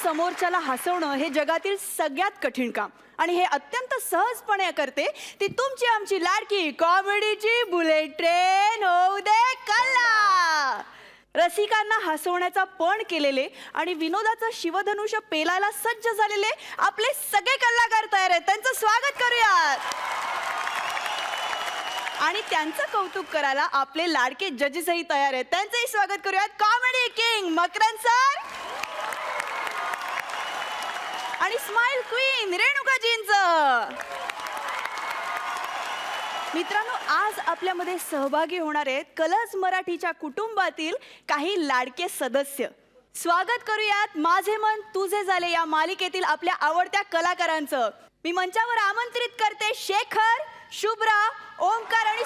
समोरच्याला हसवणं हे जगातील सगळ्यात कठीण काम आणि हे अत्यंत सहजपणे करते ती तुमची आमची लाडकी कॉमेडीची बुलेट ट्रेन होऊ दे कल्ला. रसिकांना हसवण्याचा पण केलेले आणि विनोदाचं शिवधनुष्य पेलायला सज्ज झालेले आपले सगळे कलाकार तयार आहेत. त्यांचं स्वागत करूयात आणि त्यांचं कौतुक करायला आपले लाडके जजेसही तयार आहेत. त्यांचंही स्वागत करूयात. कॉमेडी किंग मकरंद सर आणि स्माइल क्वीन रेणुकाजींचं. मित्रांनो, आज आपल्यामध्ये सहभागी होणार आहेत कलर्स मराठीच्या कुटुंबातील काही लाडके सदस्य. स्वागत करूयात माझे मन तुझे झाले या मालिकेतील आपल्या आवडत्या कलाकारांचं. मी मंचावर आमंत्रित करते शेखर, शुभ्रा, ओमकार आणि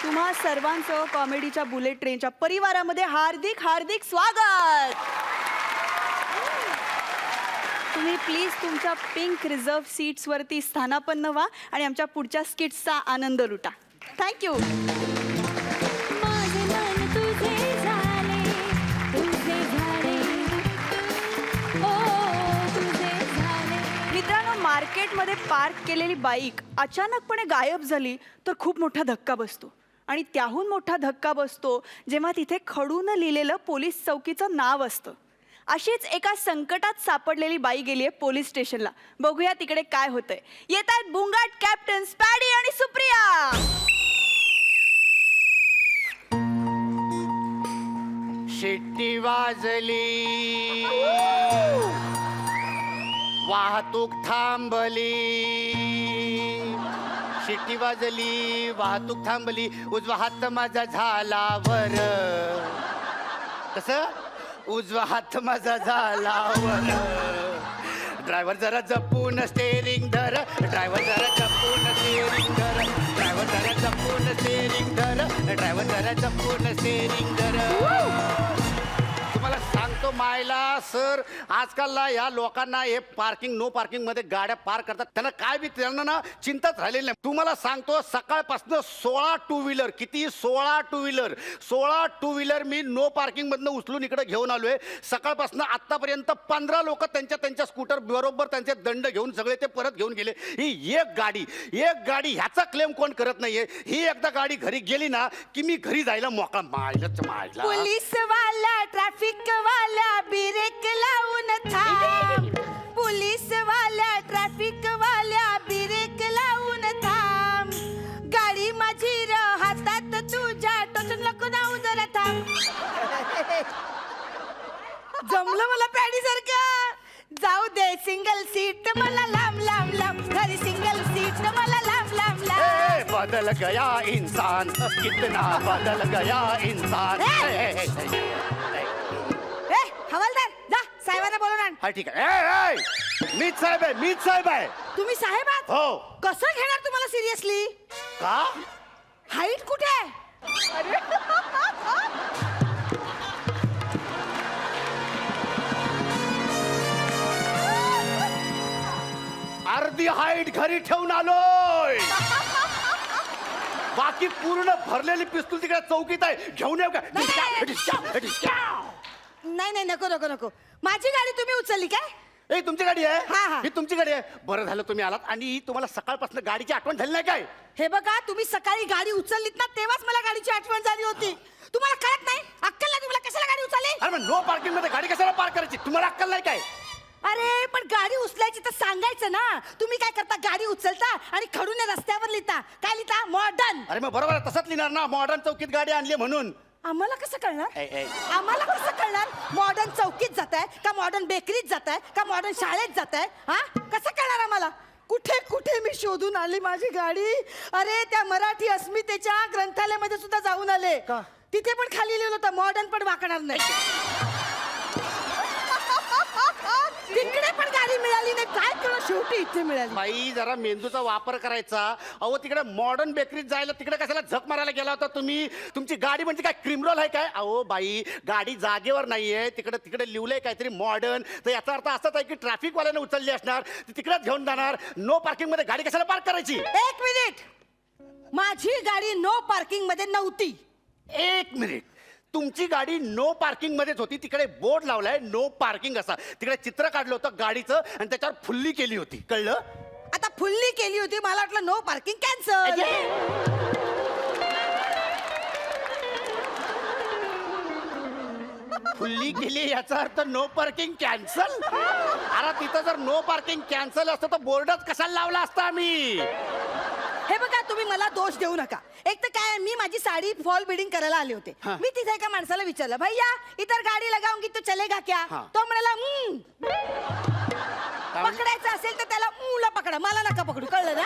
तुम्हा सर्वांचं कॉमेडीच्या बुलेट ट्रेनच्या परिवारामध्ये हार्दिक हार्दिक स्वागत. तुम्ही प्लीज तुमच्या पिंक रिझर्व सीट्सवरती स्थानापन्न व्हा आणि आमच्या पुढच्या स्किट्सचा आनंद लुटा. थँक्यू. मित्रांनो, मार्केटमध्ये पार्क केलेली बाईक अचानकपणे गायब झाली तर खूप मोठा धक्का बसतो आणि त्याहून मोठा धक्का बसतो जेव्हा तिथे खडून लिहिलेलं पोलीस चौकीचं नाव असतं. अशीच एका संकटात सापडलेली बाई गेलीये पोलीस स्टेशनला. बघूया तिकडे काय होतंय. येत आहेत बुंगाट कॅप्टन स्पॅडी आणि सुप्रिया. शिट्टी वाजली, वाहतूक थांबली. शिट्टी वाजली, वाहतूक थांबली. उजवा हात माझा झाला वर. कसं? उजवा हात माझा झाला वर. ड्रायव्हर जरा जपून स्टेरिंग धर. ड्रायव्हर जरा जपून स्टेरिंग धर. ड्रायव्हर जरा जपून स्टेरिंग धर. ड्रायव्हर जरा जपून स्टेरिंग धर. तुम्हाला सांगतो मायला सर, आजकालला या लोकांना हे पार्किंग नो पार्किंग मध्ये गाड्या पार्क करतात, त्यांना काय बी त्यांना ना चिंताच राहिलेली नाही. तुम्हाला सांगतो सकाळपासून 16 टू व्हीलर, किती 16 two wheeler, 16 two wheeler me know parking मधनं उचलून इकडे घेऊन आलोय. सकाळपासून आतापर्यंत 15 लोक त्यांच्या स्कूटर बरोबर त्यांचे दंड घेऊन सगळे ते परत घेऊन गेले. ही एक गाडी ह्याचा क्लेम कोण करत नाहीये. ही एकदा गाडी घरी गेली ना की मी घरी जायला मोकळा. मायला पोलीस वाला ट्रॅफिक वाला ब्रेक लावून थांब. पोलीस वाला ट्रॅफिक वाला ब्रेक लावून थांब. गाडी माझी र हातात तुझ्या टोचून नको नाव जरा थांब. जमलं मला पॅडी सारखं. जाऊ दे सिंगल सीट मला लांब लांब लांब. घरी सिंगल सीट मला लांब लांब लांब. बदल गया इंसान, कितना बदल गया इंसान. हवालदार जा साहेबांना बोलवून आण. हा ठीक आहे. मीच साहेब आहे. तुम्ही साहेब आहात? हो. कसं घेणार तुम्हाला सिरियसली? का? हाईट कुठे आहे? अर्धी हाईट घरी ठेवून आलोय. बाकी पूर्ण भरलेली पिस्तूल तिकडे चौकीत आहे. घेऊन येऊ का? नाही नको नको नको. माझी गाडी तुम्ही उचलली काय? ए तुमची गाडी हा, आहे? हा. ही तुमची गाडी आहे. बरं झालं तुम्ही आलात. आणि तुम्हाला सकाळपासून गाडीची आठवण झाली नाही काय? हे बघा, तुम्ही सकाळी गाडी उचललीत ना तेव्हाच मला गाडीची आठवण झाली होती. तुम्हाला कळत नाही? अक्कल नाही तुम्हाला? कशाला गाडी उचलली? अरे नो पार्किंग मध्ये गाडी कशाला पार्क करायची? तुम्हाला अक्कल नाही काय? अरे पण गाडी उचलायची तर सांगायचं ना. तुम्ही काय करता? गाडी उचलता आणि खडून रस्त्यावर लिहिता. काय लिहिता? मॉडर्न. अरे मग बरोबर आहे, तसंच लिहिणार ना. मॉडर्न चौकीत गाडी आणली म्हणून. आम्हाला कसं कळणार? ए. आम्हाला कसं कळणार? मॉडर्न चौकीत जात आहे का मॉडर्न बेकरीत जात आहे का मॉडर्न शाळेत जात आहे? हा, कसं कळणार आम्हाला? कुठे कुठे मी शोधून आली माझी गाडी. अरे त्या मराठी अस्मितेच्या ग्रंथालयामध्ये सुद्धा जाऊन आले. तिथे पण खाली लिहिलं होतं मॉडर्न पण वाकणार नाही. तिकडे पण गाडी मिळाली नाही, काय करू शेवटी इथे मिळाली. बाई जरा मेंदूचा वापर करायचा. अहो तिकडे मॉडर्न बेकरीत जायला तिकडे कशाला झक मारायला गेला होता तुम्ही? तुमची गाडी म्हणजे काय क्रिमिनल आहे काय? अहो बाई गाडी जागेवर नाहीये, तिकडे तिकडे लिवलंय काहीतरी मॉडर्न. तर याचा अर्थ असाच आहे की ट्रॅफिक वाल्याने उचलली असणार, तिकडेच घेऊन जाणार. नो पार्किंग मध्ये गाडी कशाला पार्क करायची? 1 मिनिट, माझी गाडी नो पार्किंग मध्ये नव्हती. 1 मिनिट, तुमची गाडी नो पार्किंग मध्येच होती. तिकडे बोर्ड लावलाय नो पार्किंग असा. तिकडे चित्र काढलं होतं गाडीचं आणि त्याच्यावर फुल्ली केली होती, कळलं? आता फुल्ली केली होती, मला वाटलं नो पार्किंग कॅन्सल. फुल्ली केली याचा अर्थ नो पार्किंग कॅन्सल? अरे तिथं जर नो पार्किंग कॅन्सल असतं तर बोर्डच कशाला लावला असता आम्ही? हे बघा, तुम्ही मला दोष देऊ नका. एक तर काय, मी माझी साडी फॉल बिडिंग करायला आले होते. हा. मी तिथे एका माणसाला विचारलं, भैया इतर गाडी लगाऊंगी तो चलेगा क्या? हा. तो म्हणाला काय म्हणे? पकडायचं असेल तर त्याला ला पकडा, मला नका पकडू, कळलं ना?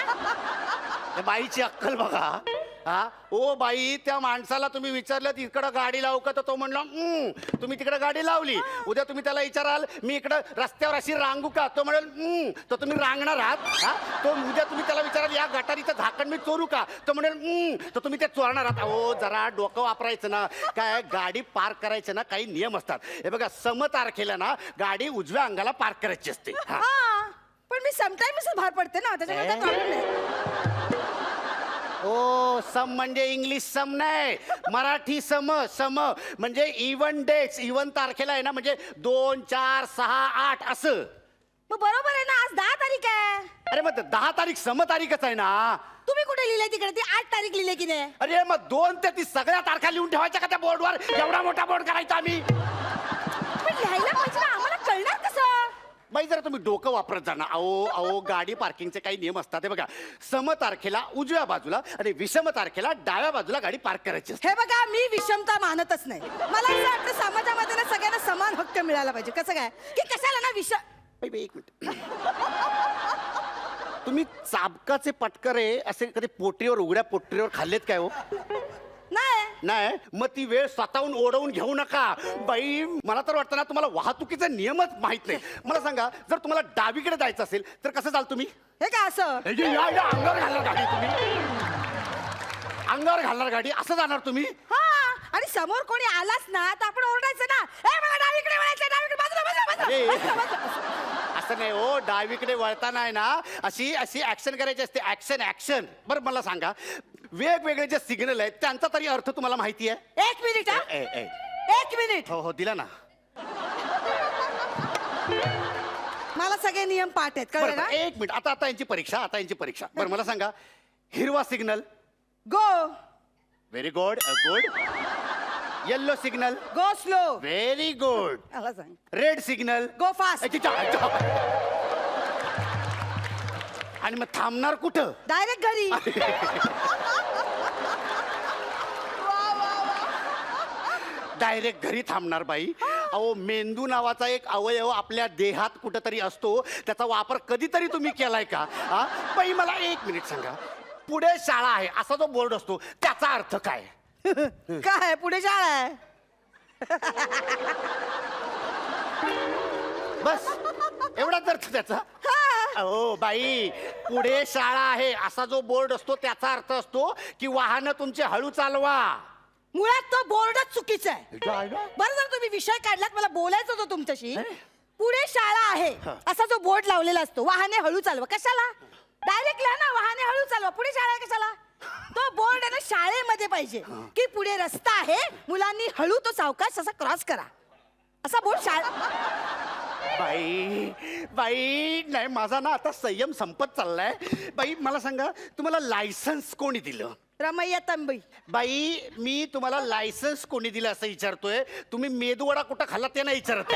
त्या बाईची अक्कल बघा. हा ओ बाई, त्या माणसाला तुम्ही विचारलं इकडं गाडी लावू का, तर तो म्हणला तुम्ही तिकडे गाडी लावली. उद्या तुम्ही त्याला विचाराल मी इकडं रस्त्यावर अशी रांगू का, तो म्हणेल तर तुम्ही रांगणार आहात. हा तो उद्या तुम्ही त्याला विचाराल या गटारीचं झाकण मी चोरू का, तो म्हणेल तर तुम्ही ते चोरणार आहात. अहो जरा डोकं वापरायचं ना. काय गाडी पार्क करायचं ना, काही नियम असतात. हे बघा, समतारखेला ना गाडी उजव्या अंगाला पार्क करायची असते. हा. हा, पण मी समटाईम्स बाहेर पडते ना, त्याच्यामुळे काय प्रॉब्लेम नाही. ओ सम म्हणजे इंग्लिश सम नाही, मराठी सम. सम म्हणजे इव्हन डेट्स. इव्हन तारखेला आहे ना, म्हणजे 2, 4, 6, 8 असं. मग बरोबर आहे ना, आज 10 तारीख आहे. अरे मग 10 तारीख सम तारीखच आहे ना. तुम्ही कुठे लिहिलंय तिकडे? ती 8 तारीख लिहिली की नाही? अरे मग 2 ते 30 सगळ्या तारखा लिहून ठेवायच्या का त्या बोर्डवर? एवढा मोठा बोर्ड करायचा आम्ही? पण लिहायला पाहिजे ना, आम्हाला कळणार कसं? बाई जरा तुम्ही डोकं वापरत जा ना. अहो गाडी पार्किंगचे काही नियम असतात. हे बघा, सम तारखेला उजव्या बाजूला आणि विषम तारखेला डाव्या बाजूला गाडी पार्क करायची असते. हे बघा, मी विषमता मानतच नाही. मला असं वाटतं समाजामध्ये ना सगळ्यांना समान हक्क मिळाला पाहिजे. कसं काय की कशाला ना बाई, बाई, एक मिनिट. तुम्ही चाबकाचे पटकरे असे कधी पोटरीवर, उघड्या पोटरीवर खाल्लेत काय हो? नाही. नाही, मग ती वेळ स्वतःहून ओढवून घेऊ नका. बाई मला तर वाटतं ना तुम्हाला वाहतुकीचा नियमच माहित नाही. मला सांगा, जर तुम्हाला डावीकडे जायचं असेल तर कसं जाल तुम्ही? हे काय असं? या अंगावर घालणार गाडी तुम्ही, अंगावर घालणार गाडी, असं जाणार तुम्ही? हा, आणि समोर कोणी आलाच ना तर आपण ओरडायचं ना, ए मला डावीकडे वळायचं, डावीकडे, बाजूला बाजूला अरे, बाजूला, बाजूला. असं नाही हो. डावीकडे वळताना आहे ना अशी अशी ऍक्शन करायची असते. Action action. बरं मला सांगा, वेगवेगळे जे सिग्नल आहेत त्यांचा तरी अर्थ तुम्हाला माहिती आहे? 1 मिनिट हा. ए, ए. 1 मिनिट. हो हो दिला ना. मला सगळे नियम पाठ आहेत, कळलं बरं ना? 1 मिनिट. आता यांची परीक्षा, आता यांची परीक्षा. बरं मला सांगा, हिरवा signal go. Very good, good. Yellow signal go slow. Very good. मला सांग. Red signal go fast. आणि मग थांबणार कुठं? डायरेक्ट घरी. डायरेक्ट घरी थांबणार बाई. अहो मेंदू नावाचा एक अवयव आपल्या देहात कुठंतरी असतो, त्याचा वापर कधीतरी तुम्ही केलाय का? हा बाई मला 1 मिनिट सांगा, पुढे शाळा आहे असा जो बोर्ड असतो त्याचा अर्थ काय? काय पुढे शाळा आहे? बस एवढाच अर्थ त्याचा? अहो बाई, पुढे शाळा आहे असा जो बोर्ड असतो त्याचा अर्थ असतो की वाहनं तुमचे हळू चालवा. मुळात तो बोर्डच चुकीचा आहे. बरं जर तुम्ही विषय काढलात, मला बोलायचं होतं तुमच्याशी. पुढे शाळा आहे असा जो बोर्ड लावलेला असतो, वाहने हळू चालवा, कशाला? डायरेक्ट लिहा ना, वाहने हळू चालवा. पुढे शाळा आहे कशाला? तो बोर्ड आहे ना शाळेमध्ये पाहिजे की पुढे रस्ता आहे, मुलांनी हळू तो सावकाश असा क्रॉस करा, असा बोर्ड शाळा. बाई बाई नाही, माझा ना आता संयम संपत चाललाय. बाई मला सांगा, तुम्हाला लायसन्स कोणी दिलं? रमैया तंबई. बाई मी तुम्हाला लायसन्स कोणी दिलं असं विचारतोय, तुम्ही मेदूवडा कुठं खाल्ला ते नाही विचारत.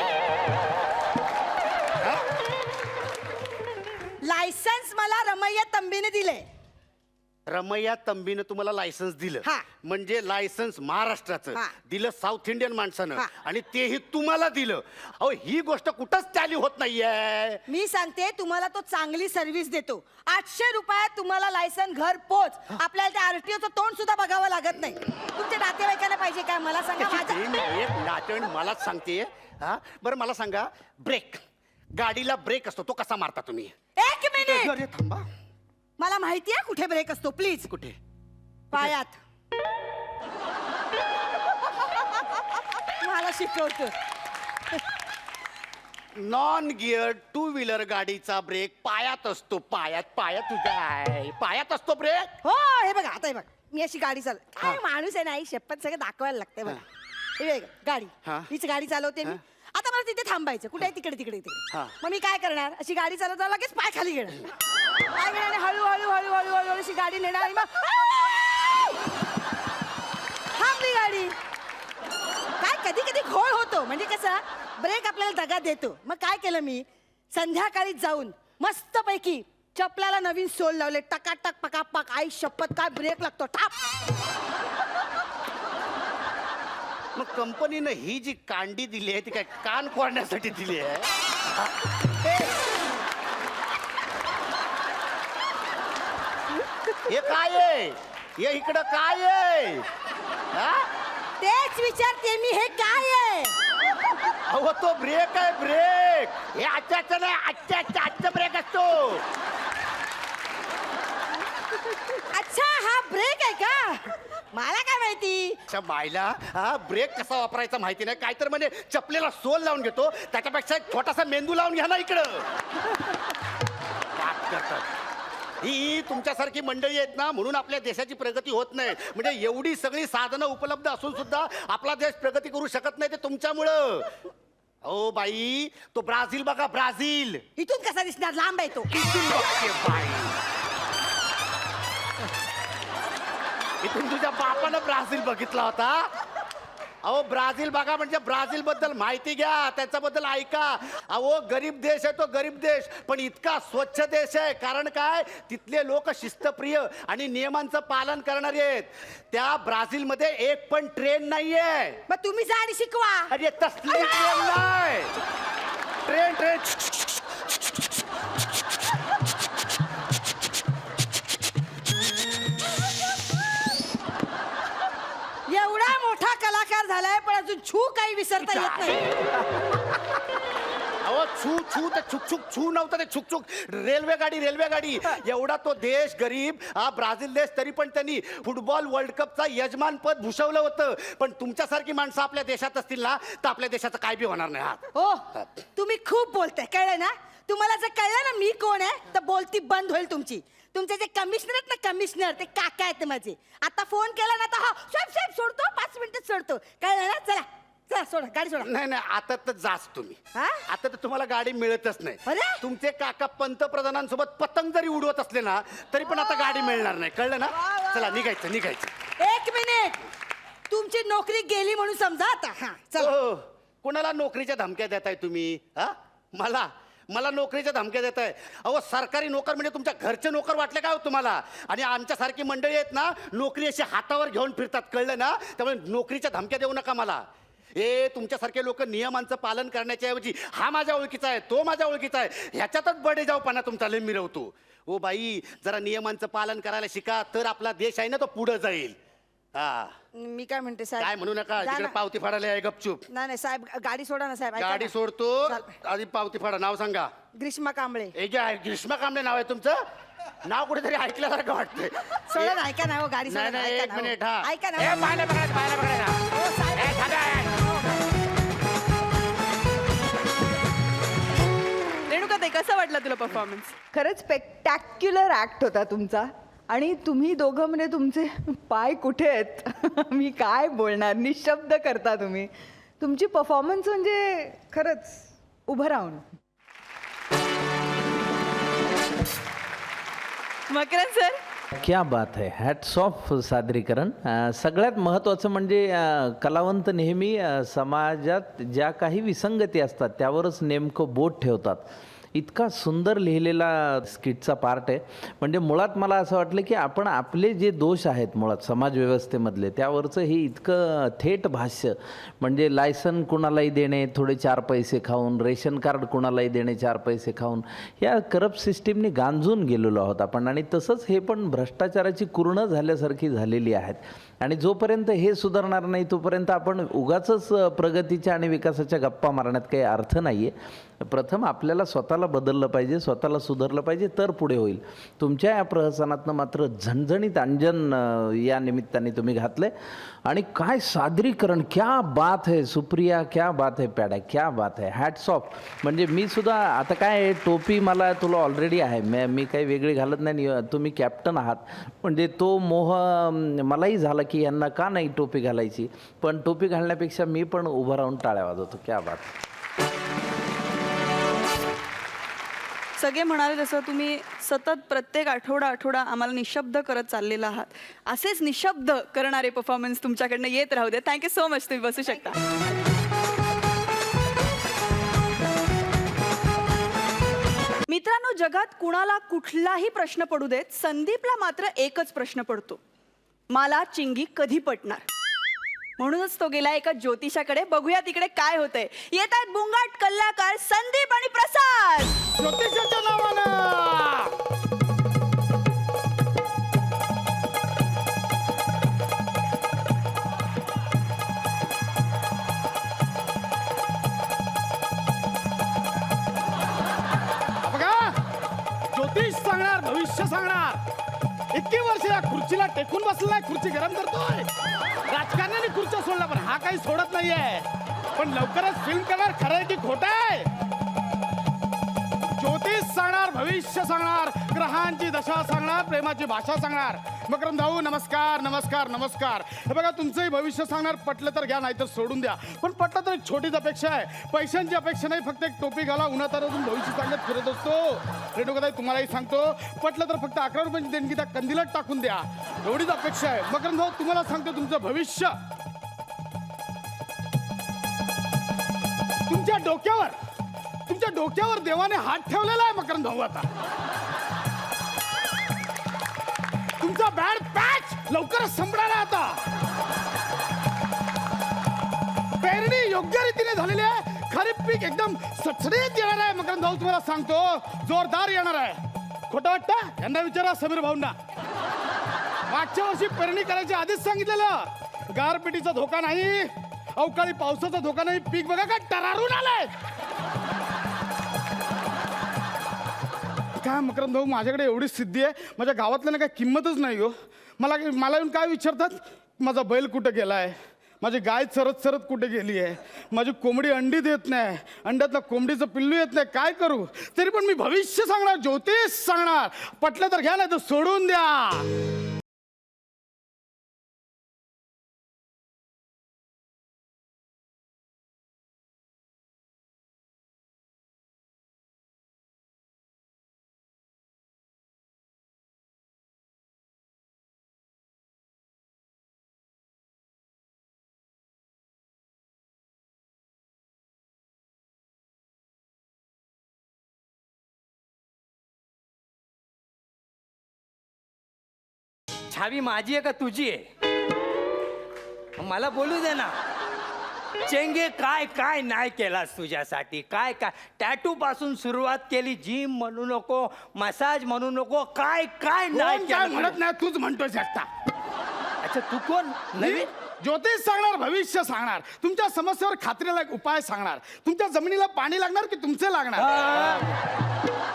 लायसन्स मला रमैया तंबीने दिले. रमैया तंबीनं तुम्हाला लायसन्स दिलं? हा. म्हणजे लायसन्स महाराष्ट्राचं हा. दिलं साऊथ इंडियन माणसानं, हा. आणि तेही तुम्हाला दिलं. अहो ही गोष्ट कुठंच टॅली होत नाहीये. मी सांगते तुम्हाला, तो चांगली सर्व्हिस देतो. 800 रुपयात तुम्हाला लायसन घर पोच. आपल्याला त्या आरटीओचं तोंड सुद्धा बघावं लागत नाही. तुमच्या नातेवाईकांना पाहिजे काय मला सांगा. माझ्या एक नाटण मलाच सांगते. हा बरं मला सांगा, ब्रेक गाडीला ब्रेक असतो तो कसा मारता तुम्ही? एक मिनिट, अरे थांबा. मला माहितीये कुठे ब्रेक असतो. प्लीज, कुठे? पायात. मला शिकवतो. नॉन गिअर टू व्हीलर गाडीचा ब्रेक पायात असतो. पायात पायात तुझ्या आहे. पायात असतो ब्रेक. हो, हे बघा, आता हे बघा, मी अशी गाडी चालव. काय माणूस आहे, नाही शपथ सगळं दाखवायला लागतंय बघा. हे बघा, गाडी, हा. हीच गाडी चालवते मी. आता मला तिथे थांबायचं. कुठे आहे? तिकडे तिकडे तिकडे. हा. मग मी काय करणार? अशी गाडी चालवता लगेच पाय खाली घेणार. पाय घेणार आणि हळू हळू हळू हळू हळू अशी गाडी नेणार आणि मग थांबली गाडी. काय कधी कधी घोळ होतो, म्हणजे कसं ब्रेक आपल्याला दगा देतो. मग काय केलं मी? संध्याकाळी जाऊन मस्तपैकी चपलाला नवीन सोल लावले. टकाटक पकापक. आई शपथ काय ब्रेक लागतो. टाप. मग कंपनीनं ही जी कांडी दिली आहे ती काय कान फोडण्यासाठी दिली आहे? हे काय आहे? हे इकडं काय आहे? हा? तेच विचारते मी, हे काय आहे? अहो तो ब्रेक आहे, ब्रेक. हे आजच्याचं नाही, आजच्या ब्रेक असतो. अच्छा, हा ब्रेक आहे का? मला काय माहिती. अच्छा बायला, हा ब्रेक कसा वापरायचा माहिती नाही. काय तर म्हणजे चपलेला सोल लावून घेतो, त्याच्यापेक्षा एक छोटासा मेंदू लावून घ्या ना इकडं. पाप करतात. ही तुमच्यासारखी मंडळी आहेत ना, म्हणून आपल्या देशाची प्रगती होत नाही. म्हणजे एवढी सगळी साधनं उपलब्ध असून सुद्धा आपला देश प्रगती करू शकत नाही, ते तुमच्यामुळं. ओ बाई, तो ब्राझील बघा, ब्राझील. इथून कसा दिसणार? लांब आहे तो. इथून बघते बाई. इथून तुझ्या बापानं ब्राझील बघितला होता. अहो ब्राझील बघा, म्हणजे ब्राझील बद्दल माहिती घ्या, त्याच्याबद्दल ऐका. अहो गरीब देश आहे तो, गरीब देश, पण इतका स्वच्छ देश आहे. कारण काय? तिथले लोक शिस्तप्रिय आणि नियमांचं पालन करणारे आहेत. त्या ब्राझीलमध्ये एक पण ट्रेन नाहीये. मग तुम्ही जा आणि शिकवा. अरे तसली ट्रेन नाही. ट्रेन ट्रेन एवढा मोठा कलाकार झालाय, पण अजून छू काही विसरता येत नाही. अहो छू छू ते छुक छुक छू नव्हतं, ते छुक छुक. रेल्वे गाडी, रेल्वे गाडी. एवढा तो देश गरीब, हा ब्राझील देश, तरी पण त्यांनी फुटबॉल वर्ल्ड कपचा यजमान पद भूषवलं होतं. पण तुमच्यासारखी माणसं आपल्या देशात असतील ना, तर आपल्या देशाचं काय बी होणार नाही. हा हो, तुम्ही खूप बोलताय, कळलं ना? तुम्हाला जर कळलं ना मी कोण आहे, तर बोलती बंद होईल तुमची. तुमचे जे कमिशनर आहेत ना, कमिशनर, ते काका आहेत माझे. आता फोन केला ना, तर हा साहेब साहेब सोडतो, 5 मिनिटात सोडतो. कळलं ना? चला चला, सोडा गाडी, सोडा. नाही नाही, आता तर जाच तुम्ही. हा? आता तर तुम्हाला गाडी मिळतच नाही. अरे? तुमचे काका पंतप्रधानांसोबत पतंग जरी उडवत असले ना, तरी पण आता गाडी मिळणार नाही. कळलं ना? चला निघायचं, निघायचं. 1 मिनिट, तुमची नोकरी गेली म्हणून समजा आता. हा, चला. हो, कोणाला नोकरीच्या धमक्या देताय तुम्ही? हा, मला नोकरीच्या धमक्या देताय? अहो सरकारी नोकर म्हणजे तुमच्या घरचे नोकर वाटले काय हो तुम्हाला? आणि आमच्यासारखी मंडळी आहेत ना, नोकरी अशी हातावर घेऊन फिरतात. कळलं ना? त्यामुळे नोकरीच्या धमक्या देऊ नका मला. हे तुमच्यासारखे लोक नियमांचं पालन करण्याच्या ऐवजी हा माझ्या ओळखीचा आहे, तो माझ्या ओळखीचा आहे, ह्याच्यातच बडेजावपणा तुमचा लय मिरवतो. ओ बाई, जरा नियमांचं पालन करायला शिका, तर आपला देश आहे ना तो पुढे जाईल. हा, मी काय म्हणते साहेब, काय म्हणू नका. जा तिकडे ना. पावती फाडायला आहे गपचूप. नाही नाही साहेब, गाडी सोडा ना साहेब. ऐका गाडी ना. सोडतो, चाल. आधी पावती फाडा. नाव सांगा. ग्रीष्मा कांबळे. हे जे आहे ग्रीष्मा कांबळे नाव आहे तुमचं? नाव कुठेतरी ऐकल्यासारखं वाटतंय. सोडा ना, ऐका ना हो, गाडी सोडा नाही ना, नाही, ऐका एक ना, हो. मिनिट. हा, ऐका ना. ए, पाहायला बघायचं, पाहायला बघायचं. हो, साहेब. ए, थांबा. रेणुका ताई, कसं वाटलं तुला परफॉर्मन्स? खरंच स्पेक्टॅक्युलर ऍक्ट होता तुमचा. आणि तुम्ही दोघं म्हणजे तुमचे पाय कुठे आहेत मी काय बोलणार, निशब्द करता तुम्ही. तुमची परफॉर्मन्स म्हणजे खरंच उभं राहून. मकरन सर, क्या बात है, हॅट्स ऑफ सादरीकरण. सगळ्यात महत्त्वाचं म्हणजे कलावंत नेहमी समाजात ज्या काही विसंगती असतात त्यावरच नेमकं बोट ठेवतात. इतका सुंदर लिहिलेला स्किटचा पार्ट आहे. म्हणजे मुळात मला असं वाटलं की आपण आपले जे दोष आहेत मुळात समाजव्यवस्थेमधले त्यावरचं हे इतकं थेट भाष्य, म्हणजे लायसन कुणालाही देणे थोडे 4 पैसे खाऊन, रेशन कार्ड कुणालाही देणे 4 पैसे खाऊन, या करप्ट सिस्टीमने गांजून गेलेलो आहोत आपण. आणि तसंच हे पण भ्रष्टाचाराची कुरणं झाल्यासारखी झालेली आहेत. आणि जोपर्यंत हे सुधारणार नाही तोपर्यंत आपण उगाचच प्रगतीच्या आणि विकासाच्या गप्पा मारण्यात काही अर्थ नाही आहे. प्रथम आपल्याला स्वतःला बदललं पाहिजे, स्वतःला सुधारलं पाहिजे, तर पुढे होईल. तुमच्या या प्रहसनातनं मात्र झणझणीत अंजन या निमित्ताने तुम्ही घातलं आणि काय सादरीकरण, क्या बात है सुप्रिया, क्या बात है पॅडा, क्या बात है, हॅट्स ऑफ. म्हणजे मी सुद्धा आता काय टोपी मला तुला ऑलरेडी आहे, मी काही वेगळी घालत नाही, तुम्ही कॅप्टन आहात. म्हणजे तो मोह मलाही झाला की यांना का नाही टोपी घालायची, पण टोपी घालण्यापेक्षा मी पण उभं राहून टाळ्या वाजवतो. क्या बात. सगळे म्हणाले तसं तुम्ही सतत प्रत्येक आठवडा आम्हाला निशब्द करत चाललेला आहात. असेच निशब्द करणारे परफॉर्मन्स तुमच्याकडनं येत राहू दे. Thank you so much. तुम्ही बसू शकता. मित्रांनो, जगात कुणाला कुठलाही प्रश्न पडू देत, संदीपला मात्र एकच प्रश्न पडतो, मला चिंगी कधी पटणार. म्हणूनच तो गेला एका ज्योतिषाकडे. बघूया तिकडे काय होतंय. येत आहेत बुंगाट कलाकार संदीप आणि प्रसाद. ज्योतिषाच्या नावानं बघा, ज्योतिष सांगणार, भविष्य सांगणार. इतकी वर्ष या खुर्चीला टेकून बसलाय, खुर्ची गरम करतोय. राजकारण्याने खुर्च्या सोडला, पण हा काही सोडत नाहीये. पण लवकरच फिल्म करणार, खरं आहे की खोटं आहे. ज्योतिष सांगणार, भविष्य सांगणार, ग्रहांची दशा सांगणार, प्रेमाची भाषा सांगणार. मकरंद भाऊ नमस्कार नमस्कार नमस्कार. हे बघा, तुमचंही भविष्य सांगणार. पटलं तर घ्या, नाहीतर सोडून द्या. पण पटलं तर एक छोटीच अपेक्षा आहे, पैशांची अपेक्षा नाही. फक्त एक टोपी घाला, उन्हात अजून भविष्य सांगत फिरत असतो. रेणुकाताई तुम्हालाही सांगतो, पटलं तर फक्त 11 रुपयांची देणगी त्या कंदिलात टाकून द्या, एवढीच अपेक्षा आहे. मकरंद भाऊ तुम्हाला सांगतो, तुमचं भविष्य तुमच्या डोक्यावर देवाने हात ठेवलेला आहे. मकरंद भाऊ, आता तुमचा बॅड पॅच लवकरच संपणार आहे. आता पेरणी योग्य रीतीने झालेली आहे. खरीप पीक एकदम सचरीत येणार आहे. मकरंद भाऊ तुम्हाला सांगतो, जोरदार येणार आहे. खोटं वाटतं? यांना विचारा, समीर भाऊंना. मागच्या वर्षी पेरणी करायची आधीच सांगितलेलं. गारपिटीचा धोका नाही, अवकाळी पावसाचा धोका नाही. पीक बघा का टरारून आलंय. काय मकरंद भाऊ, माझ्याकडे एवढी सिद्धी आहे, माझ्या गावातल्याने काय किंमतच नाही हो. मला येऊन काय विचारतात, माझा बैल कुठे गेलाय, माझी गाय चरत चरत कुठे गेली आहे, माझी कोंबडी अंडी देत नाही, अंड्यातलं कोंबडीचं पिल्लू येत नाही, काय करू. तरी पण मी भविष्य सांगणार, ज्योतिष सांगणार. पटलं तर घ्या, नाही तर सोडून द्या. छावी माझी आहे का तुझी आहे? मला बोलू दे ना. चेंगे काय काय नाही केलास तुझ्यासाठी, काय काय टॅटू पासून सुरुवात केली. जिम म्हणू नको, मसाज म्हणू नको, काय काय नाही कोण काय म्हणत नाही, तूच म्हणतोस एकटा. अच्छा, तू कोण? नवीन ज्योतिष सांगणार, भविष्य सांगणार, तुमच्या समस्येवर खात्रीला एक उपाय सांगणार. तुमच्या जमिनीला पाणी लागणार की तुमचे लागणार,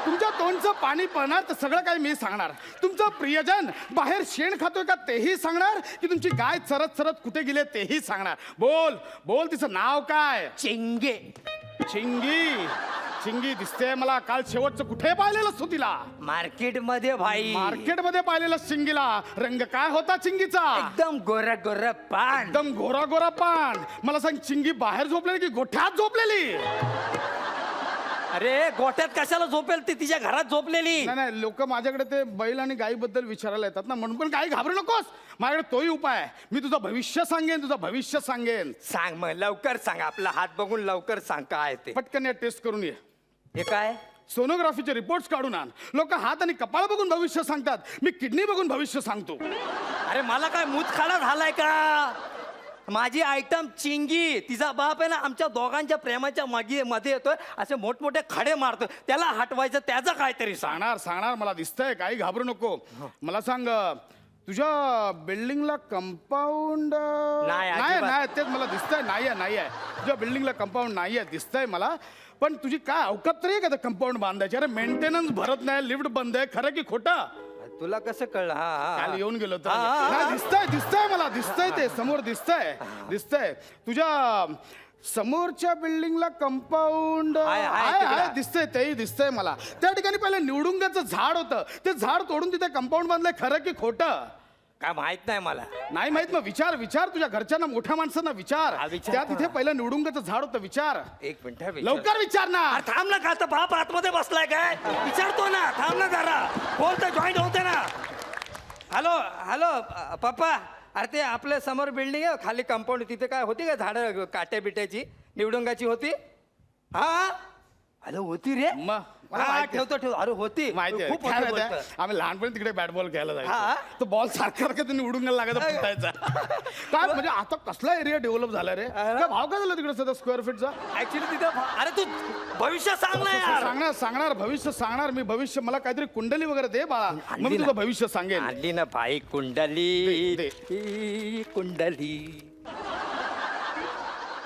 तुमच्या तोंडचं पाणी पळणार तर सगळं काही मी सांगणार. तुमचं प्रियजन बाहेर शेण खातोय का तेही सांगणार, की तुमची गाय चरत चरत कुठे गेले तेही सांगणार. बोल बोल, तिचं नाव काय? चिंगे. चिंगी. चिंगी दिसते मला. काल शेवटचं कुठे पाहिलेलं तू तिला? मार्केट मध्ये भाई. मार्केट मध्ये पाहिलेलं चिंगीला. रंग काय होता चिंगीचा? एकदम गोरा गोरा पान. एकदम गोरा गोरा पान. मला सांग, चिंगी बाहेर झोपलेली की गोठ्यात झोपलेली? अरे गोठ्यात कशाला झोपेल, ती तिच्या घरात झोपलेली. नाही नाही, लोक माझ्याकडे ते बैल आणि गाई बद्दल विचारायला येतात ना, म्हणून. पण काही घाबरू नकोस, माझ्याकडे तोही उपाय आहे. मी तुझं भविष्य सांगेन, तुझं भविष्य सांगेन. सांग मग लवकर सांग, आपला हात बघून लवकर सांग काय ते. पटकन या टेस्ट करून ये. हे काय? सोनोग्राफीचे रिपोर्ट्स काढून आण. लोक हात आणि कपाळ बघून भविष्य सांगतात, मी किडनी बघून भविष्य सांगतो. अरे मला काय मूतखाडा झालाय का? माझी आयटम चिंगी, तिचा बाप आहे ना आमच्या दोघांच्या प्रेमाच्या मध्ये येतोय, असे मोठमोठे खडे मारतोय, त्याला हटवायचं त्याचं काहीतरी सांग. सांगणार मला दिसतंय, काही घाबरू नको. मला सांग, तुझ्या बिल्डिंगला कंपाऊंड नाही, नाही अजिबात. नाही तेच मला दिसतंय, नाही आहे तुझ्या बिल्डिंगला कंपाऊंड नाही आहे दिसतंय मला. पण तुझी काय अवकात तरी आहे का कंपाऊंड बांधायची? अरे मेंटेनन्स भरत नाही, लिफ्ट बंद आहे, खरं की खोटं? तुला कसं कळलं? काल येऊन गेलो तर. हा. नाही, दिसतंय मला, दिसतंय ते समोर दिसतंय तुझ्या समोरच्या बिल्डिंगला कंपाऊंड आहे तिकडं. दिसतंय, तेही दिसतंय मला. त्या ठिकाणी पहिलं निवडुंगाचं झाड होतं, ते झाड तोडून तिथे कंपाऊंड बांधलंय, खरं की खोटं? काय माहित नाही मला. नाही माहित? मग विचार तुझ्या घरच्यांना, मोठ्या माणसांना विचार. हा, विचार. त्या तिथे पहिलं निवडुंगाचं झाड होतं, विचार. एक मिनिट लवकर विचार ना. अरे थांब ना, का आता बाप आतमध्ये बसलाय काय? विचारतो ना, थांब ना जरा. बोल तर जॉईंट होते ना. हॅलो पप्पा, अरे ते आपल्या समोर बिल्डिंग आहे, खाली कंपाऊंड, तिथे काय होती का झाडं काट्या बिट्याची निवडुंगाची होती? हा हॅलो, होती रे. मग मला हा, माहिती आहे. ठेवतो. अरे होती, माहिती आहे. खूप काय मोठी माहिती आहे? गोष्ट. आम्ही लहानपणी तिकडे बॅट बॉल खेळायला हा? जायचो. तो बॉल सारखा निवडून लागायचा, फुटायचा. काय म्हणजे आता कसला एरिया डेव्हलप झाला रे? काय भाव काय झाला तिकडे सध्या स्क्वेअर फीटचा? ऍक्च्युली तिथं अरे तू भविष्य सांग ना यार. सांगणार भविष्य सांगणार मी. भविष्य मला काहीतरी कुंडली वगैरे दे बाळा, मग मी तुझं भविष्य सांगेन. आणली ना बाई कुंडली. दे, ही कुंडली.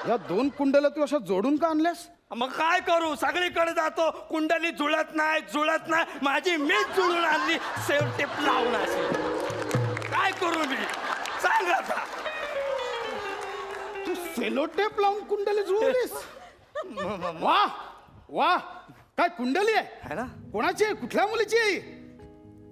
या 2 कुंडल्या तू अशा जोडून का आणल्यास? मग काय करू, सगळीकडे जातो, कुंडली जुळत नाही. माझी मीच जुळून आणली, सेव टेप लावून अशी. काय करू मी, सांग आता. तू सेलोटेप लावून कुंडली जुळवलीस? वा काय कुंडली आहे? है ना, कोणाची आहे? कुठल्या मुलीची आहे?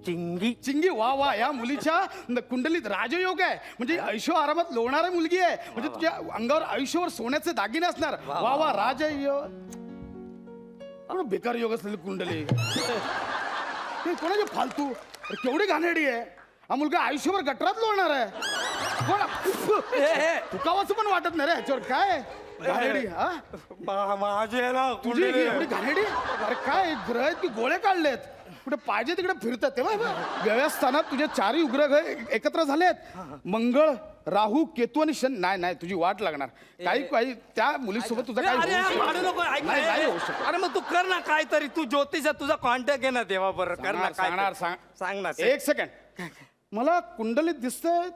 चिंगी. वा या मुलीच्या कुंडलीत राजयोग आहे, म्हणजे आयुष्य आरामात लोणारी मुलगी आहे, म्हणजे तुझ्या अंगावर आयुष्यभर सोन्याचे दागिने असणार. वा राजयोग. बेकार योग असलेली कुंडली. हे कोणाची फालतू? अरे केवढी घाणेरडी आहे. हा मुलगा आयुष्यभर गटरात लोळणार आहे. तुकावाचं पण वाटत नाही रे ह्याच्यावर. काय घाणेरडी? हा माझे ना तुझी एवढी घाणेरडी? अरे काय ग्रह आहेत की गोळे काढलेत? कुठे पाहिजे तिकडे फिरतात. तेव्हा व्यवस्थानात तुझे 4 उपग्रह एकत्र झालेत, मंगळ, राहू, केतू आणि शन. नाही तुझी वाट लागणार. काही त्या मुलीसोबत तुझा काही अरे होऊ शकत भांडू नको, ऐक ना. नाही होऊ शकत. अरे मग तू कर ना काहीतरी. तू ज्योतिष आहे, तुझा कॉन्टॅक्ट आहे ना देवा बरोबर. कर ना सांगणार सांग ना. एक सेकंड. मला कुंडलीत दिसतंय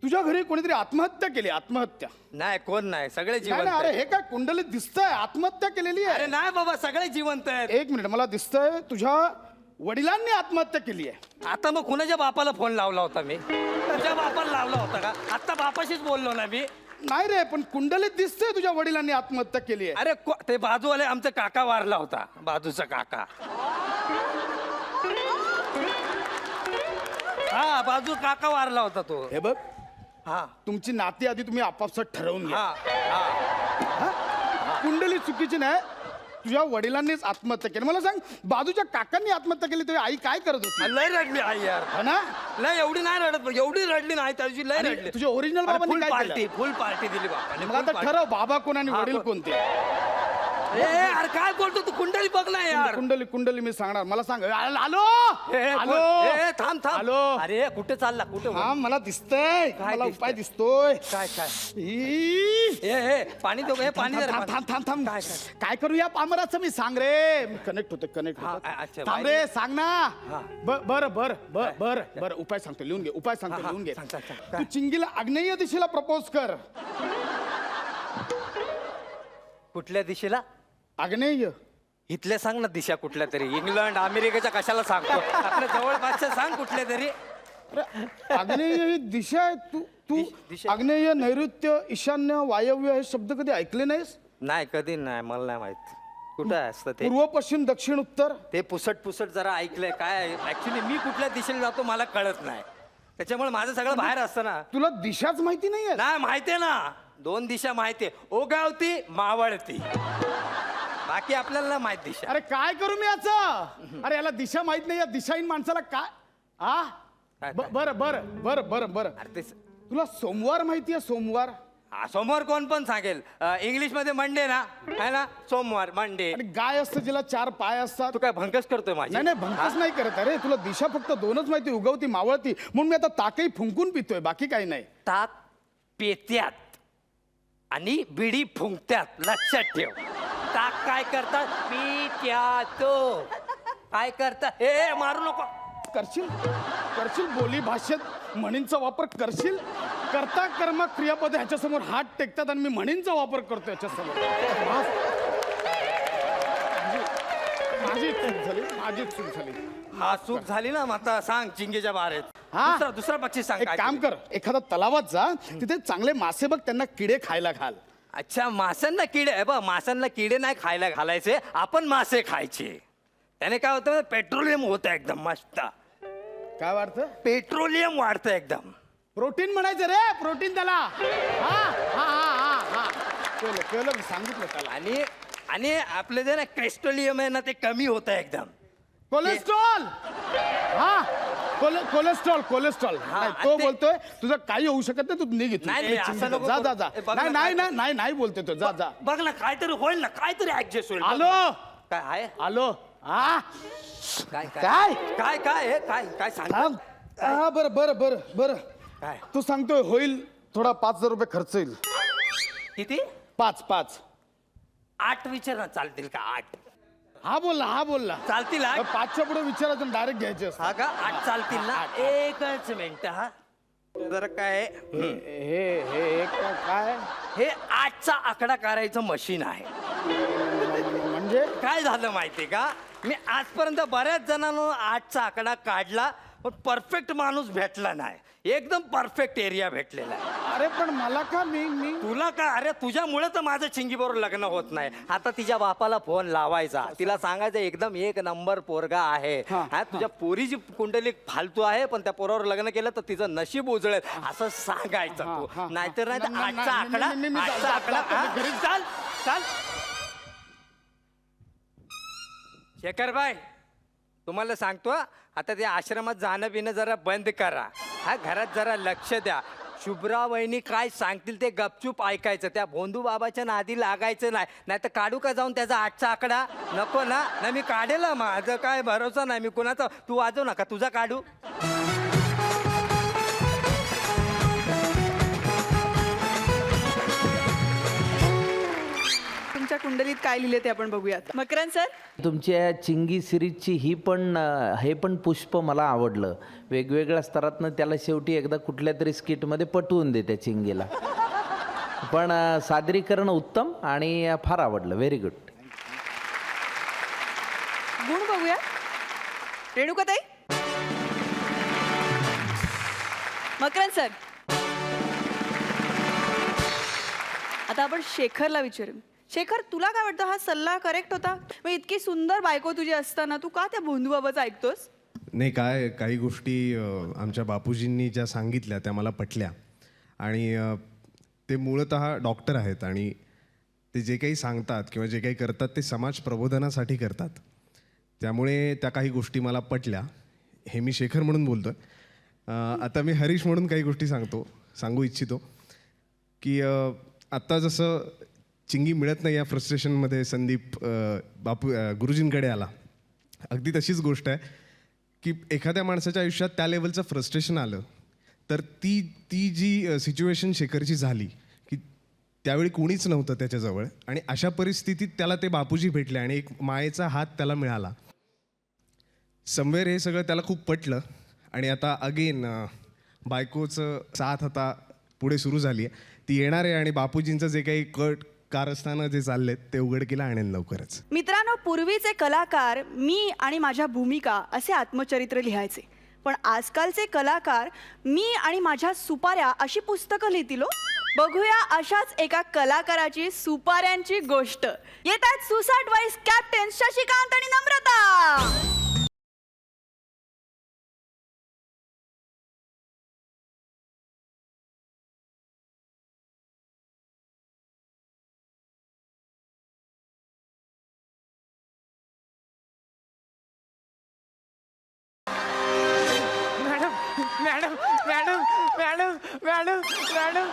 तुझ्या घरी कोणीतरी आत्महत्या केली. आत्महत्या? नाही, कोण नाही, सगळे जिवंत अरे आहेत. हे काय कुंडलीत दिसतंय आत्महत्या केलेली अरे आहे? नाही बाबा, सगळे जिवंत आहेत. एक मिनिट, मला दिसतंय तुझ्या वडिलांनी आत्महत्या केली आहे. आता मग कुणाच्या बापाला फोन लावला होता मी? तुझ्या बापाला लावला होता का? आता बापाशीच बोललो ना मी. नाही रे, पण कुंडलीत दिसतंय तुझ्या वडिलांनी आत्महत्या केली आहे. अरे ते बाजूवाले आमचा काका वारला होता, बाजूचा काका. हा, बाजू काका वारला होता तो. हे बघ, हा तुमची नाती आधी तुम्ही आपापसात ठरवून घ्या. हा. कुंडली चुकीची नाही, तुझ्या वडिलांनीच आत्महत्या केली. मला सांग, बाजूच्या काकांनी आत्महत्या केली तेव्हा आई काय करत होती? लय रडली आई यार. हा ना? नाही एवढी नाही रडत, एवढी रडली नाही त्या दिवशी. लय आणि रडली. तुझे ओरिजिनल बाबांनी फुल काय पार्टी, केलं? फुल पार्टी दिली बापाने. मग full आता party. ठरव, बाबा कोण आणि हा, वडील कोण? कोणते? अरे काय बोलतो तू? कुंडली बघ ना यार. कुंडली मी सांगणार. मला सांग. आलो थांब. आलो. अरे कुठे चालला? कुठे? हा, मला दिसतंय, काय मला दिसतंय? उपाय दिसतोय. काय ई! पाणी दो. हे पाणी जरा. थांब. काय करूया पामराचं मी सांग रे. कनेक्ट होते. हा, अच्छा, थांब रे, सांग ना. बर उपाय सांगतो, लिहून घे. उपाय सांगतो, लिहून घे. सांग. तू चिंगीला आग्नेय दिशेला प्रपोज कर. कुठल्या दिशेला? आग्नेय. इथल्या सांग ना दिशा कुठल्या तरी. इंग्लंड, अमेरिकेच्या कशाला सांगतो? आपल्या जवळपासच्या सांग कुठल्या तरी. अरे, आग्नेय ही दिशा आहे. तू दिशा? आग्नेय, नैऋत्य, ईशान्य, वायव्य हे शब्द कधी ऐकले नाहीस? नाही, कधी नाही, मला नाही माहित. कुठं असतं ते? पूर्व, पश्चिम, दक्षिण, उत्तर. ते पुसट जरा ऐकलंय. काय ऍक्च्युली मी कुठल्या दिशेला जातो मला कळत नाही, त्याच्यामुळे माझं सगळं बाहेर असतं ना. तुला दिशाच माहिती नाहीये? नाही, माहितीये ना. 2 दिशा माहितीये, ओगावती, मावळती. बाकी आपल्याला नाही माहित दिशा. अरे काय करू मी याचं? अरे याला दिशा माहित नाही, या दिशाहीन माणसाला काय? काय? बरं अरे ते तुला सोमवार माहितीये? सोमवार समोर कोण पण सांगेल इंग्लिश मध्ये मंडे ना है ना, सोमवार मंडे. आणि गाय असतं जिला 4 पाय असतात. तू काय भंकस करतोय माझी? नाही नाही भंकस नाही करत. अरे तुला दिशा फक्त 2च माहिती, उगवती मावळती, म्हणून मी आता ताकही फुंकून पितोय, बाकी काही नाही. ताक पेत्यात आणि बिडी फुंकत्यात, लक्षात ठेव. ताक काय करतात? पित्यातो. काय करतात? ए मारू नको. करशील करशील बोली भाषेत म्हणींचा वापर करशील. करता कर्म क्रियापद ह्याच्यासमोर हात टेकतात आणि मी म्हणींचा वापर करतो याच्यासमोर. माझी चूक झाली, माझी चूक झाली. हा चूक झाली ना, मग आता सांग चिंगेच्या बाहेर. हा? दुसरा बक्षीस सांग. एक काय काम कर, एखादा तलावात जा, तिथे चांगले मासे बघ, त्यांना किडे खायला घाल. अच्छा, माशांना किडे आहे बघ. माशांना किडे नाही खायला घालायचे, आपण मासे खायचे. त्याने काय होतं, पेट्रोलियम होतं एकदम मस्त. काय वाटतं? पेट्रोलियम वाढतं एकदम. प्रोटीन म्हणायचं रे, प्रोटीन त्याला. हा हा हा हा कळलं कळलं, मी सांगितलं त्याला. आणि आणि आपलं जे ना क्रेस्टोलियम आहे ना, ते कमी होतं एकदम. कोलेस्ट्रॉल. हा कोलेस्ट्रॉल कोलेस्ट्रॉल. हा, नाही, तो ते- बोलतोय तुझं काही होऊ शकत नाही, तू निघ इथून. नाही, ए, नाही, असं चिंता. नको जा करू. जा जा. ए, बघ नाही ना, नाही काय- नाही नाही बोलतोय तो. जा जा. बघ ना, काहीतरी होईल ना, काहीतरी ऍडजस्ट होईल. बघ आलो ना. काय आहे? आलो. हा काय काय काय काय काय आहे? काय काय सांग. थांब. हा बरं बरं बरं बरं. काय? तू सांगतोय होईल थोडा 5,000 रुपये खर्च येईल. किती? 5. 8 विचार ना, चालतील का? 8 हा बोलला चालतील? 8 5च्या पुढे विचारायचं, डायरेक्ट घ्यायचे असतात. हा का? 8 चालतील ना? एकच मिनिट हा. जर काय हे काय हे 8चा आकडा करायचं मशीन आहे. म्हणजे? काय झालं माहितीये का, मी आजपर्यंत बऱ्याच जणांना 8चा आकडा काढला, पण परफेक्ट माणूस भेटला नाही. एकदम परफेक्ट एरिया भेटलेला आहे. अरे पण मला का मी तुला का? अरे तुझ्यामुळे तर माझं चिंगीबरोबर लग्न होत नाही. आता तिच्या बापाला फोन लावायचा, तिला सांगायचं एकदम 1 नंबर पोरगा आहे. हा, हा, तुझ्या पोरीची कुंडली फालतू आहे, पण त्या पोरावर लग्न केलं तर तिचं नशीब उजळेल असं सांगायचं हा, हा, तू. नाहीतर नाही तर नाही, 8चा नाही, आकडा मी 8चा जातो, आकडा. जातो, हा? मी घरी- चाल चाल. शेखरबाई, तुम्हाला सांगतो, आता त्या आश्रमात जाणं बिणं जरा बंद करा. हा, घरात जरा लक्ष द्या. शुभ्रा वहिनी काय सांगतील ते गपचूप ऐकायचं. त्या भोंदू बाबाच्या नादी लागायचं नाही. नाही तर काढू का जाऊन त्याचा 8चा आकडा? नको ना. नाही, मी काढेल. माझं काय भरोसा नाही. मी कुणाचा, तू वाजव नका, तुझा काढू. तुमच्या कुंडलीत काय लिहिले ते आपण बघूयात. मकरंद सर, तुमच्या या चिंगी सिरीजची ही पण हे पण पुष्प मला आवडलं. वेगवेगळ्या स्तरातनं त्याला शेवटी एकदा कुठल्या तरी स्किटमध्ये पटवून दे त्या चिंगीला. पण सादरीकरण उत्तम आणि फार आवडलं. Very good. गुण बघूया. रेणुकाताई. मकरंद सर, आता आपण शेखरला विचारू. शेखर, तुला काय वाटतं, हा सल्ला करेक्ट होता? मग इतकी सुंदर बायको तुझी असताना तू का त्या भोंदूबाबाचं ऐकतोस? नाही, काही गोष्टी आमच्या बापूजींनी ज्या सांगितल्या त्या मला पटल्या. आणि ते मूळतः डॉक्टर आहेत आणि ते जे काही सांगतात किंवा जे काही करतात ते समाज प्रबोधनासाठी करतात. त्यामुळे त्या काही गोष्टी मला पटल्या. हे मी शेखर म्हणून बोलतो आहे. आता मी हरीश म्हणून काही गोष्टी सांगू इच्छितो की आत्ता जसं चिंगी मिळत नाही या फ्रस्ट्रेशनमध्ये संदीप गुरुजींकडे आला, अगदी तशीच गोष्ट आहे की एखाद्या माणसाच्या आयुष्यात त्या लेवलचं फ्रस्ट्रेशन आलं तर ती जी सिच्युएशन शेखरची झाली की त्यावेळी कोणीच नव्हतं त्याच्याजवळ, आणि अशा परिस्थितीत त्याला ते बापूजी भेटले आणि एक मायेचा हात त्याला मिळाला. समवेर हे सगळं त्याला खूप पटलं. आणि आता अगेन बायकोचं साथ आता पुढे सुरू झाली आहे. ती येणार आहे आणि बापूजींचं जे काही कारस्थानं जे चाललेत ते उघडकीला आणेल लवकरच. मित्रांनो, पूर्वीचे कलाकार मी आणि माझ्या भूमिका असे आत्मचरित्र लिहायचे, पण आजकालचे कलाकार मी आणि माझ्या सुपाऱ्या अशी पुस्तकं लिहितील. बघूया अशाच एका कलाकाराची सुपाऱ्यांची गोष्ट. येत आहेत सुसाट वाईस कॅप्टन शशिकांत आणि Namrata. Madam madam madam madam madam madam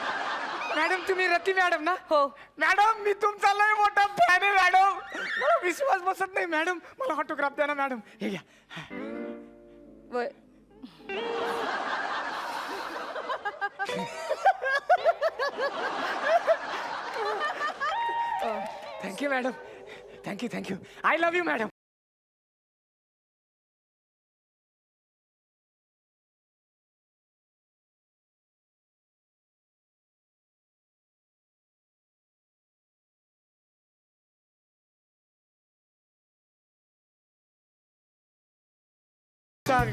madam तुम्ही रती मॅडम ना? हो. मॅडम मी तुमचा लय मोठा फॅन आहे मॅडम. मला विश्वास बसत नाही मॅडम. मला ऑटोग्राफ द्या ना मॅडम. हे घ्या. Thank you madam. Thank you. I love you madam.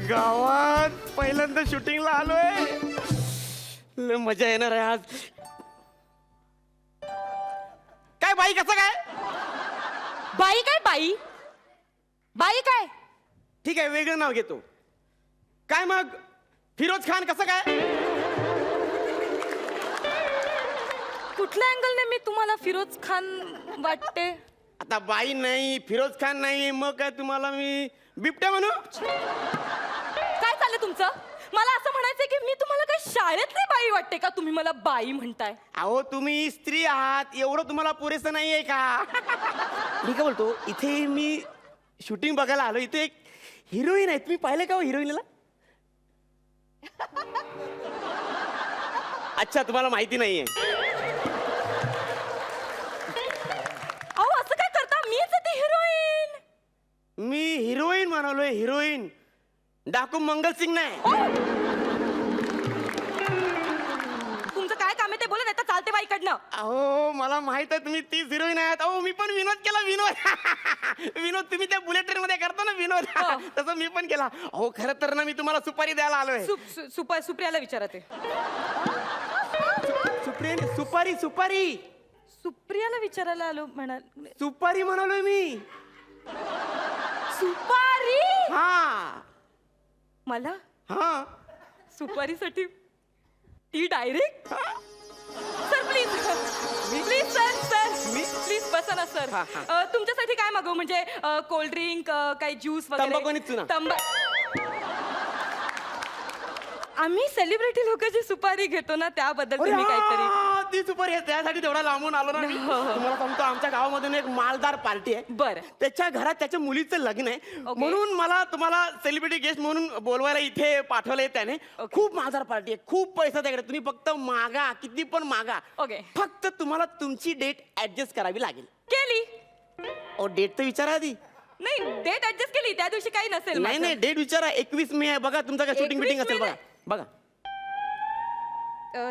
गावात पहिल्यांदा शूटिंगला आलोय. लय मजा येणार आहे आज. काय बाई कसं काय? बाई काय बाई? बाई काय? ठीक आहे वेगळं नाव घेतो. काय मग फिरोज खान कसं काय? कुठल्या अँगलने मी तुम्हाला फिरोज खान वाटते? आता बाई नाही फिरोज खान नाही मग काय तुम्हाला मी बिबट्या म्हणू? काय चाललं तुमचं? मला असं म्हणायचंय की मी तुम्हाला काय शाळेतली बाई वाटते का तुम्ही मला बाई म्हणताय? अहो तुम्ही स्त्री आहात एवढं तुम्हाला पुरेसं नाहीये का? मी काय बोलतो इथे मी शूटिंग बघायला आलो. इथे एक हिरोईन आहे तुम्ही पाहिलं का हो हिरोईनला? अच्छा तुम्हाला माहिती नाहीये. अहो असं काय करता? मीच आहे ती हिरोईन. मी हिरोईन म्हणालोय हिरोईन. डाकू मंगलसिंग नाही. तुमचं काय काम आहे ते बोला नाही तर चालते बाईकडनं. अहो मला माहित आहे तुम्ही तीच हिरोईन आहात. अहो मी पण विनोद केला विनोद. विनोद तुम्ही त्या बुलेट ट्रेन मध्ये करता ना विनोद हो. तसं मी पण केला. अहो खरं तर ना मी तुम्हाला सुपारी द्यायला आलोय. सुप्रियाला विचारते. सुपारी सुपारी सुप्रियाला विचारायला आलो म्हणाल. सुपारी म्हणालोय मी. सुपारी? हा मला हा सुपारीसाठी ती direct? Sir please please sir please बसा ना सर. तुमच्यासाठी काय मागवू म्हणजे कोल्ड ड्रिंक काही ज्यूस तंबाखू आणि चुना. आम्ही सेलिब्रिटी लोक जी सुपारी घेतो ना त्याबद्दल अरे तुम्ही काहीतरी. हा, ती सुपारी आहे त्यासाठी तेवढा लांबून आलो ना मी. हो, हो. तुम्हाला सांगतो आमच्या गावामधून एक मालदार पार्टी आहे. बरं. त्याच्या घरात त्याच्या मुलीचं लग्न आहे ओके. म्हणून मला तुम्हाला सेलिब्रिटी गेस्ट म्हणून बोलवायला इथे पाठवलंय त्याने. ओके. खूप मालदार पार्टी आहे खूप पैसा त्याकडे. तुम्ही फक्त मागा किती पण मागा. ओके. फक्त तुम्हाला तुमची डेट ऍडजस्ट करावी लागेल. केली? ओ डेट तर विचारा आधी. नाही डेट ऍडजस्ट केली त्या दिवशी काही नसेल नाही माझं. नाही डेट विचारा. 21 मे आहे बघा तुमचा काय शूटिंग 21 बिटिंग असेल मे बघा बघा.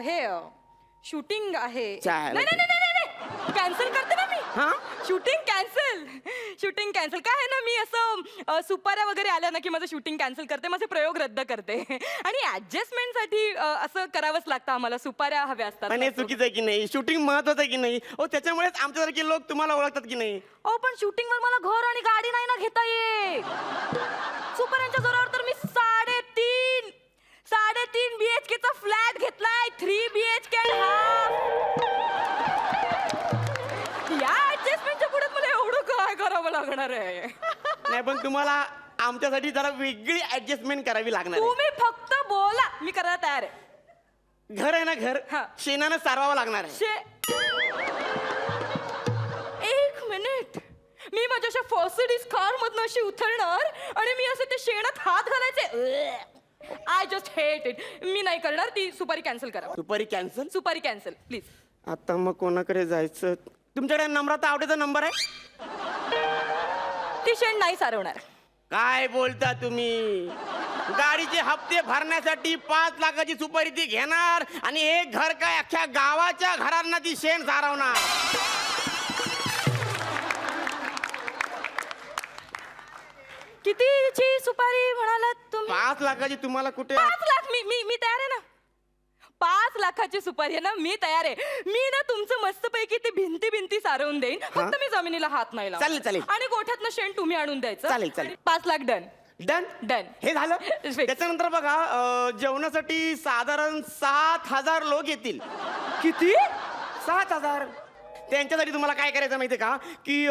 हे शूटिंग आहे. चालेल. नाही नाही नाही नाही कॅन्सल करते ना मी. हा शूटिंग कॅन्सल काय आहे ना मी असं सुपाऱ्या वगैरे आल्या ना की माझं शूटिंग कॅन्सल करते माझे प्रयोग रद्द करते आणि ऍडजस्टमेंटसाठी असं करावंच लागतं आम्हाला. सुपाऱ्या हव्या असतात. आणि हे चुकीचं आहे की नाही? शूटिंग महत्वाचं आहे की नाही? ओ त्याच्यामुळेच आमच्यासारखे लोक तुम्हाला ओळखतात की नाही? ओ पण शूटिंगवर मला घर आणि गाडी नाही ना घेता येत. सुपाऱ्यांच्या जोरावर तर मी 3.5 BHK चा फ्लॅट घेतलाय. 3 BHK and half. या ऍडजस्टमेंटच्या पुढे मला एवढं काय करावं लागणार आहे? नाही पण तुम्हाला आमच्यासाठी जरा वेगळी ऍडजस्टमेंट करावी लागणार आहे. तुम्ही फक्त बोला मी करायला तयार आहे. घर आहे ना घर हा. शेणानं सारवावं लागणार आहे. एक मिनिट मी माझ्या अशा फॉर्सिडीज कार मधनं अशी उतरणार आणि मी असे ते शेणात हात घालायचे. I just hate it. मी नाही करणार. ती सुपारी कॅन्सल करा. सुपारी कॅन्सल. सुपारी कॅन्सल प्लीज. आता मग कोणाकडे जायचं? तुमच्याकडे नम्रता आवडेचा नंबर आहे? ती शेण नाही सारवणार. काय बोलता तुम्ही? गाडीचे हप्ते भरण्यासाठी 5 लाखाची सुपारी ती घेणार आणि हे घर काय अख्ख्या गावाच्या घरांना ती शेण सारवणार. कितीची सुपारी म्हणालात तुम्ही? 5 लाखाची तुम्हाला कुठे? 5 लाख. मी तयार आहे ना. 5 लाखाची सुपारी आहे ना मी तयार आहे. मी ना तुमचं मस्तपैकी ते भिंती सारवून देईन. फक्त मी जमिनीला हात नाही लावणार. चालेल, चालेल. आणि गोठ्यातनं शेण तुम्ही आणून द्यायचं. चालेल, चालेल. 5 लाख डन. Done Done. हे झालं. Fix. त्याच्यानंतर बघा जेवणासाठी साधारण 7,000 लोक येतील. किती? 7,000. त्यांच्यासाठी तुम्हाला काय करायचं माहितीये का की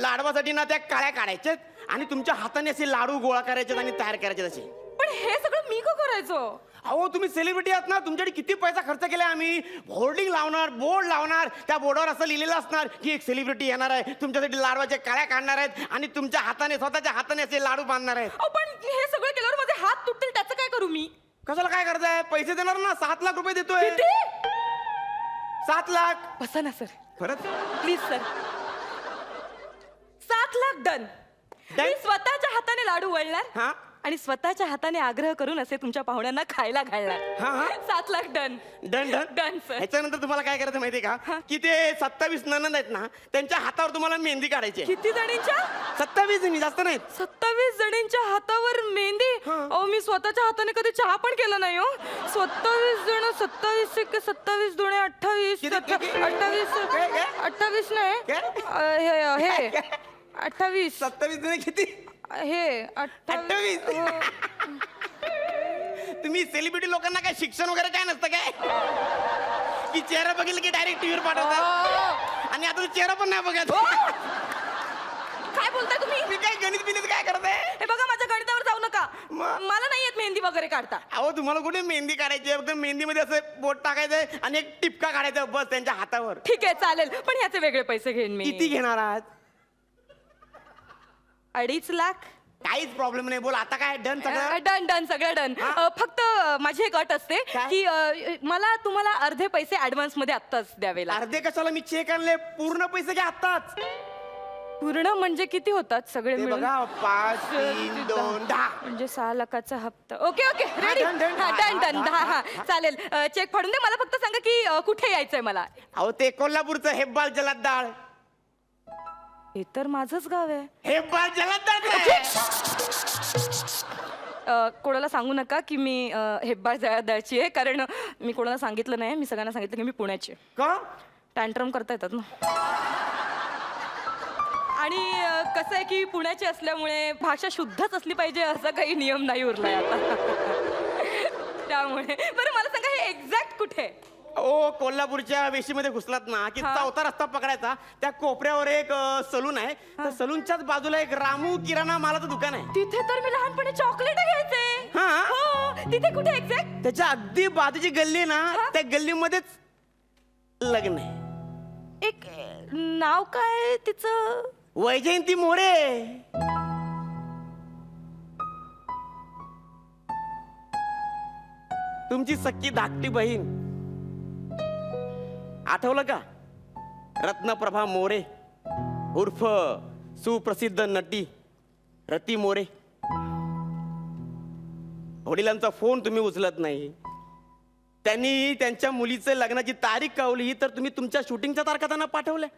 लाडवासाठी ना त्या काळ्या काढायच्यात आणि तुमच्या हाताने असे लाडू गोळा करायचे आणि तयार करायचे असे. पण हे सगळं मी का करायचं? अहो तुम्ही सेलिब्रिटी आहात ना, तुमच्याकडे किती पैसा खर्च केलाय आम्ही. होर्डिंग लावणार, बोर्ड लावणार, त्या बोर्डावर असं लिहिलेलं असणार की एक सेलिब्रिटी येणार आहे, तुमच्यासाठी लाडवाच्या काळ्या काढणार आहेत आणि तुमच्या हाताने, स्वतःच्या हाताने असे लाडू बांधणार आहेत. पण हे सगळं केल्यावर माझे हात तुटतील, त्याचं काय करू मी? कशाला काय करताय? पैसे देणार ना, 7 लाख रुपये देतोय. 7 लाख. बसा ना सर, खरंच? Please sir. 7 लाख डन. मी स्वतःच्या हाताने लाडू वळणार हा आणि स्वतःच्या हाताने आग्रह करून असे तुमच्या पाहुण्यांना खायला हा, घालणार. हा. 7 lakh done. Done done done sir. ह्याच्यानंतर तुम्हाला काय करायचं माहितीये का, की ते 27 नणंद आहेत ना, त्यांच्या हातावर तुम्हाला मेहंदी काढायची. किती जणींच्या? 27 जणी, जास्त नाहीत. 27 जणींच्या हातावर मेहंदी? अहो मी स्वतःच्या हाताने कधी चहा पण केला नाही हो. 27 जण, 27 एक 27 दोणे 28, किती? 28 28 नाही हे 28 27 जणी किती? हे 28. तुम्ही सेलिब्रिटी लोकांना काय शिक्षण वगैरे काय नसतं काय, की चेहरा बघितलं की डायरेक्ट टीव्हीवर पाठवतात आणि आता तू चेहरा पण नाही बघत. काय बोलताय तुम्ही? मी काय गणित बिनित काय करताय? हे बघा माझ्या गणितावर जाऊ नका. मग? मला नाही येत मेहंदी वगैरे काढता. अहो तुम्हाला कुठे मेहंदी काढायची आहे? फक्त मेहंदीमध्ये असं बोट टाकायचंय आणि एक टिपका काढायचा बस त्यांच्या हातावर. ठीक आहे चालेल, पण ह्याचे वेगळे पैसे घेईन मी. किती घेणार आहात? 2.5 लाख. काहीच प्रॉब्लेम नाही, बोल आता काय. डन सगळं? डन डन सगळं डन. फक्त माझी एक अट असते काय? की मला तुम्हाला अर्धे पैसे ऍडव्हान्स मध्ये आत्ताच द्यावे लागतात. अर्धे कशाला? मी चेक आणले, पूर्ण पैसे घ्या आत्ताच. पूर्ण म्हणजे किती होतात सगळे ते मिळून? बघा, 5 3 2 10. म्हणजे 6 लाखाचा हप्ता. Okay okay ready. done, done. Done done 10. हा चालेल. चेक फाडून दे. मला फक्त सांगा की कुठे यायचंय मला. अहो ते कोल्हापूरचं हेब्बाल जलदाळ. हे तर माझंच गाव आहे. हेब्बाल जलदाळ. कोणाला सांगू नका की मी हेब्बाळ जळदाळची आहे, कारण मी कोणाला सांगितलं नाही. मी सगळ्यांना सांगितलं की मी पुण्याची आहे. का? टँट्रम करता येतात ना. आणि कसं आहे की पुण्याची असल्यामुळे भाषा शुद्धच असली पाहिजे असा काही नियम नाही उरलाय आता. त्यामुळे बरं मला सांगा हे एक्झॅक्ट कुठे आहे? ओ कोल्हापूरच्या वेशीमध्ये घुसलात ना की हा. 4था रस्ता पकडायचा, त्या कोपऱ्यावर एक सलून आहे. त्या सलूनच्याच बाजूला एक रामू किराणा मालाचं दुकान आहे. तिथे तर मी लहानपणी चॉकलेट घ्यायचे. हा? हो, तिथे कुठे एक्झॅक्ट? त्याच्या अगदी बाजूची गल्ली आहे ना, त्या गल्लीमध्येच लग्न आहे. एक नाव काय तिचं? वैजयंती मोरे. तुमची सख्खी धाकटी बहीण. आठवलं का? रत्नप्रभा मोरे उर्फ सुप्रसिद्ध नटी रती मोरे. वडिलांचा फोन तुम्ही उचलत नाही. त्यांनी त्यांच्या मुलीचं लग्नाची तारीख कळवली तर तुम्ही तुमच्या शूटिंगच्या तारखा त्यांना पाठवल्या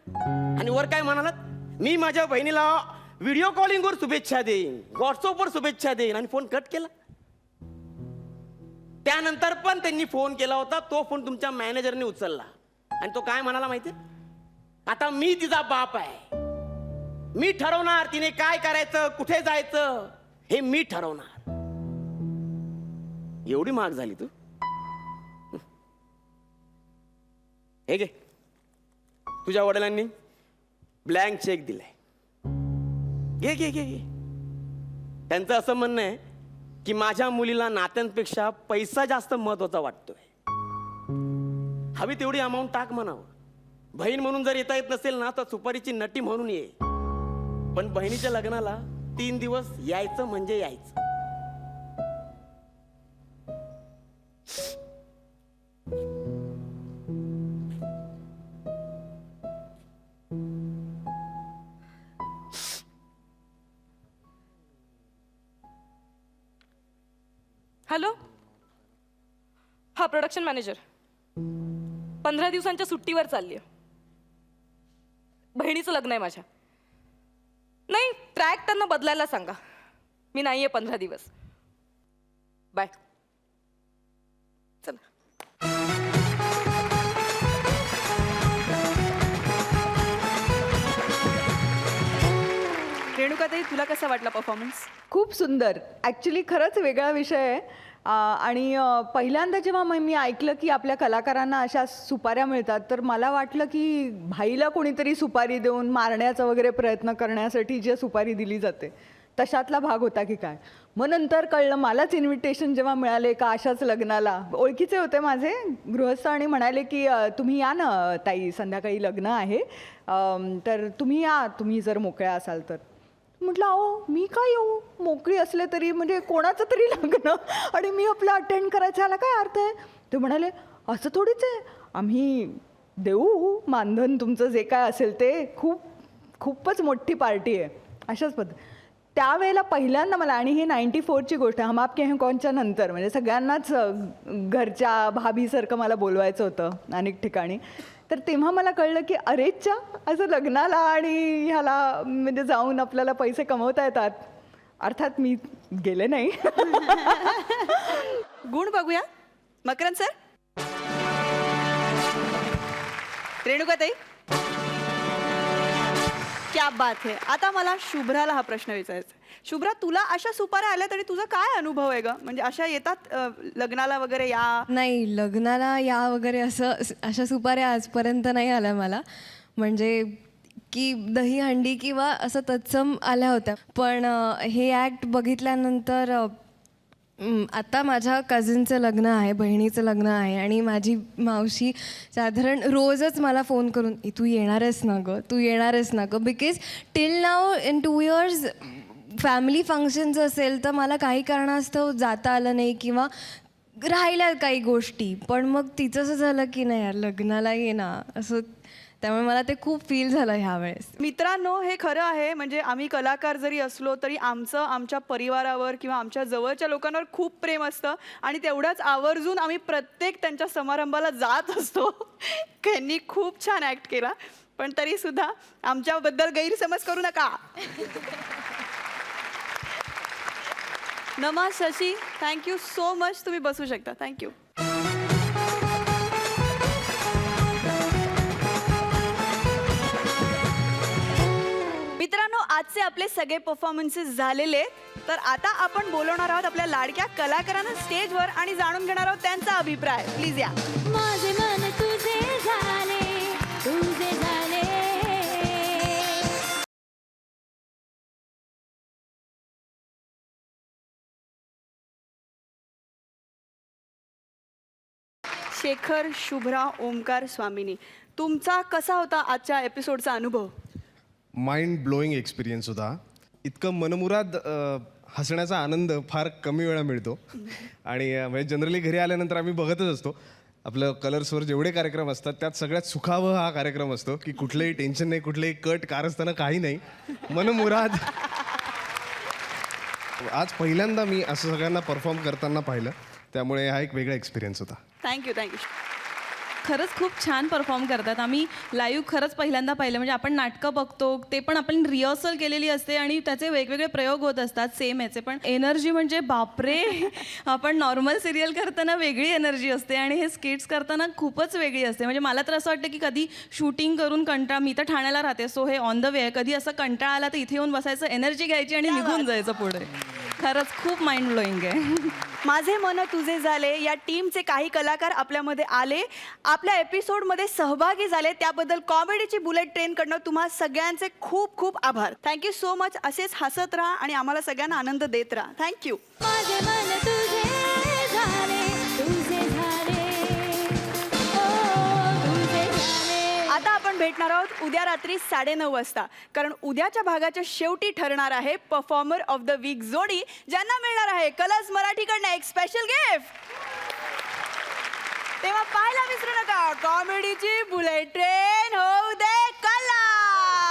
आणि वर काय म्हणालात? मी माझ्या बहिणीला व्हिडिओ कॉलिंगवर शुभेच्छा देईन, व्हॉट्सअपवर शुभेच्छा देईन, आणि फोन कट केला. त्यानंतर पण त्यांनी फोन केला होता, तो फोन तुमच्या मॅनेजरने उचलला आणि तो काय म्हणाला माहिती? आता मी तिचा बाप आहे, मी ठरवणार तिने काय करायचं, कुठे जायचं हे मी ठरवणार. एवढी महाग झाली तू? हे घे, तुझ्या वडिलांनी ब्लँक चेक दिलाय. घे घे घे घे. त्यांचं असं म्हणणं आहे की माझ्या मुलीला नात्यांपेक्षा पैसा जास्त महत्वाचा वाटतोय. हवी तेवढी अमाऊंट टाक म्हणावं. बहीण म्हणून जर येता येत नसेल ना तर सुपारीची नटी म्हणून ये, पण बहिणीच्या लग्नाला 3 दिवस यायचं म्हणजे यायचं. हॅलो, हा प्रोडक्शन मॅनेजर. 15 दिवसांच्या सुट्टीवर चालली आहे. बहिणीचं लग्न आहे माझ्या. नाही, ट्रॅक त्यांना बदलायला सांगा. मी नाही आहे 15 दिवस. बाय. चला. रेणुकाताई, तुला कसा वाटला परफॉर्मन्स? खूप सुंदर. ॲक्च्युली खरंच वेगळा विषय आहे. आणि पहिल्यांदा जेव्हा मी ऐकलं की आपल्या कलाकारांना अशा सुपाऱ्या मिळतात, तर मला वाटलं की भाईला कोणीतरी सुपारी देऊन मारण्याचा वगैरे प्रयत्न करण्यासाठी जी सुपारी दिली जाते तशातला भाग होता की काय. मग नंतर कळलं, मलाच इन्व्हिटेशन जेव्हा मिळाले का अशाच लग्नाला, ओळखीचे होते माझे गृहस्थ, आणि म्हणाले की तुम्ही या ना ताई, संध्याकाळी लग्न आहे, तर तुम्ही या, तुम्ही जर मोकळ्या असाल तर. म्हटलं अहो मी काय येऊ, मोकळी असले तरी, म्हणजे कोणाचं तरी लग्न आणि मी आपलं अटेंड करायचं, ह्याला काय अर्थ आहे. ते म्हणाले असं थोडीच आहे, आम्ही देऊ मानधन, तुमचं जे काय असेल ते, खूपच मोठी पार्टी आहे. अशाच पद्धत त्यावेळेला पहिल्यांदा मला, आणि ही 94ची गोष्ट, हम आपके हैं कौनच्या नंतर, म्हणजे सगळ्यांनाच घरच्या भाभीसारखं मला बोलवायचं होतं अनेक ठिकाणी. तर तेव्हा मला कळलं की अरेच्या, असं लग्नाला आणि ह्याला म्हणजे जाऊन आपल्याला पैसे कमवता येतात. अर्थात मी गेले नाही. गुण बघूया. मकरंद सर. रेणुकाताई. क्या बात है. आता मला शुभ्राला हा प्रश्न विचारायचा आहे. शुभ्रा, तुला अशा सुपाऱ्या आल्यात आणि तुझा काय अनुभव आहे ग? म्हणजे अशा येतात लग्नाला वगैरे या? नाही, लग्नाला या वगैरे असं अशा सुपाऱ्या आजपर्यंत नाही आल्या मला. म्हणजे की दहीहंडी किंवा असं तत्सम आल्या होत्या. पण हे ॲक्ट बघितल्यानंतर आता माझ्या कझिनचं लग्न आहे, बहिणीचं लग्न आहे, आणि माझी मावशी साधारण रोजच मला फोन करून, तू येणार आहेस ना गं, तू येणार आहेस ना गं. Because till now in 2 years family functions असेल तर मला काही कारणास्तव जाता आलं नाही किंवा राहिल्या काही गोष्टी. पण मग तिचं असं झालं की नाही यार, लग्नाला ये ना असं. त्यामुळे मला ते खूप फील झालं ह्यावेळेस. मित्रांनो, हे खरं आहे. म्हणजे आम्ही कलाकार जरी असलो तरी आमच्या परिवारावर किंवा आमच्या जवळच्या लोकांवर खूप प्रेम असतं, आणि तेवढंच आवर्जून आम्ही प्रत्येक त्यांच्या समारंभाला जात असतो. त्यांनी खूप छान ॲक्ट केला, पण तरीसुद्धा आमच्याबद्दल गैरसमज करू नका. नमा, शशी, थँक्यू सो मच. तुम्ही बसू शकता. थँक्यू. मित्रांनो, आजचे आपले सगळे परफॉर्मन्सेस झालेले. तर आता आपण बोलवणार आहोत आपल्या लाडक्या कलाकारांना स्टेजवर आणि जाणून घेणार आहोत त्यांचा अभिप्राय. प्लीज या. माझे मन तुझे झाले, तुझे झाले. शेखर, शुभ्रा, ओमकार, स्वामिनी, तुमचा कसा होता आजच्या एपिसोडचा अनुभव? माइंड ब्लोईंग एक्सपिरियन्स होता. इतकं मनमुराद हसण्याचा आनंद फार कमी वेळा मिळतो. आणि म्हणजे जनरली घरी आल्यानंतर आम्ही बघतच असतो आपलं कलर्सवर जेवढे कार्यक्रम असतात त्यात सगळ्यात सुखावह हा कार्यक्रम असतो की कुठलंही टेन्शन नाही, कुठलंही कट कारस्थानं काही नाही, मनमुराद. आज पहिल्यांदा मी असं सगळ्यांना परफॉर्म करताना पाहिलं, त्यामुळे हा एक वेगळा एक्सपिरियन्स होता. थँक्यू. खरंच खूप छान परफॉर्म करतात. आम्ही लाईव्ह खरंच पहिल्यांदा पाहिलं. म्हणजे आपण नाटकं बघतो ते पण आपण रिहर्सल केलेली असते आणि त्याचे वेगवेगळे प्रयोग होत असतात सेम याचे, पण एनर्जी म्हणजे बापरे. आपण नॉर्मल सिरियल करताना वेगळी एनर्जी असते आणि हे स्किट्स करताना खूपच वेगळी असते. म्हणजे मला तर असं वाटतं की कधी शूटिंग करून कंटाळा, मी तर ठाण्याला राहते सो हे ऑन द वे आहे, कधी असं कंटाळा आला तर इथे येऊन बसायचं, एनर्जी घ्यायची आणि निघून जायचं पुढे. खरंच खूप माइंड ब्लोईंग आहे. माझे मन तुझे झाले या टीमचे काही कलाकार आपल्यामध्ये आले, आपल्या एपिसोडमध्ये सहभागी झाले, त्याबद्दल कॉमेडीची बुलेट ट्रेनकडनं तुम्हा सगळ्यांचे खूप खूप आभार. Thank you so much. असेच हसत राहा आणि आम्हाला सगळ्यांना आनंद देत राहा. थँक्यू. माझे मन तुझे झाले, तुझे झाले, तुझे झाले. आता आपण भेटणार आहोत उद्या रात्री 9:30 वाजता, कारण उद्याच्या भागाच्या शेवटी ठरणार आहे परफॉर्मर ऑफ द वीक जोडी, ज्यांना मिळणार आहे कलर्स मराठीकडनं एक स्पेशल गिफ्ट. तेव्हा पाहायला विसरू नका कॉमेडीची